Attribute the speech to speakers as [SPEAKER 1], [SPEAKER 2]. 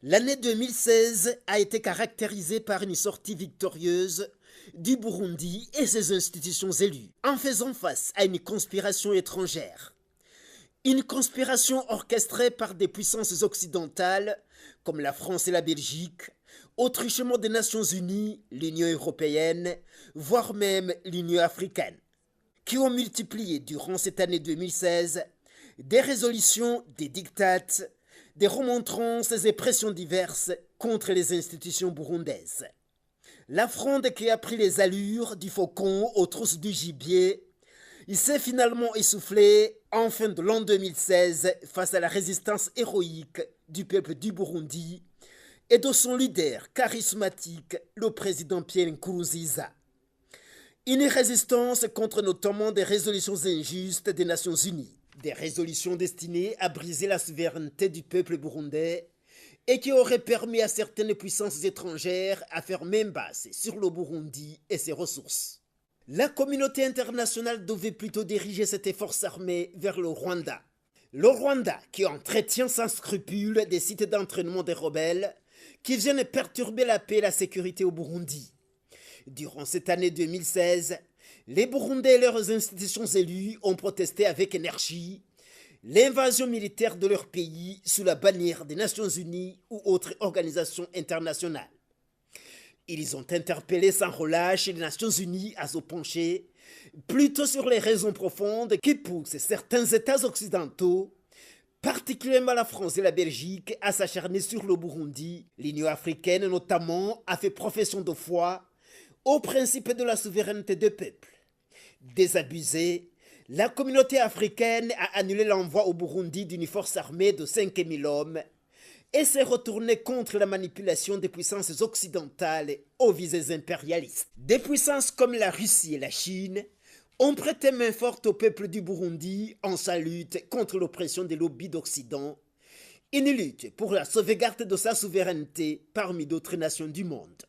[SPEAKER 1] L'année 2016 a été caractérisée par une sortie victorieuse du Burundi et ses institutions élues, en faisant face à une conspiration étrangère. Une conspiration orchestrée par des puissances occidentales comme la France et la Belgique, au truchement des Nations Unies, l'Union européenne, voire même l'Union africaine, qui ont multiplié durant cette année 2016 des résolutions, des dictats, des remontrances et pressions diverses contre les institutions burundaises. La fronde qui a pris les allures du faucon aux trousses du gibier, il s'est finalement essoufflé en fin de l'an 2016 face à la résistance héroïque du peuple du Burundi et de son leader charismatique, le président Pierre Nkurunziza. Une résistance contre notamment des résolutions injustes des Nations Unies, des résolutions destinées à briser la souveraineté du peuple burundais et qui auraient permis à certaines puissances étrangères à faire main basse sur le Burundi et ses ressources. La communauté internationale devait plutôt diriger cette force armée vers le Rwanda. Le Rwanda qui entretient sans scrupule des sites d'entraînement des rebelles qui viennent perturber la paix et la sécurité au Burundi. Durant cette année 2016, les Burundais et leurs institutions élues ont protesté avec énergie l'invasion militaire de leur pays sous la bannière des Nations Unies ou autres organisations internationales. Ils ont interpellé sans relâche les Nations Unies à se pencher plutôt sur les raisons profondes qui poussent certains États occidentaux, particulièrement la France et la Belgique, à s'acharner sur le Burundi. L'Union africaine notamment a fait profession de foi au principe de la souveraineté des peuples. Désabusée, la communauté africaine a annulé l'envoi au Burundi d'une force armée de 5000 hommes et s'est retournée contre la manipulation des puissances occidentales aux visées impérialistes. Des puissances comme la Russie et la Chine ont prêté main forte au peuple du Burundi en sa lutte contre l'oppression des lobbies d'Occident, une lutte pour la sauvegarde de sa souveraineté parmi d'autres nations du monde.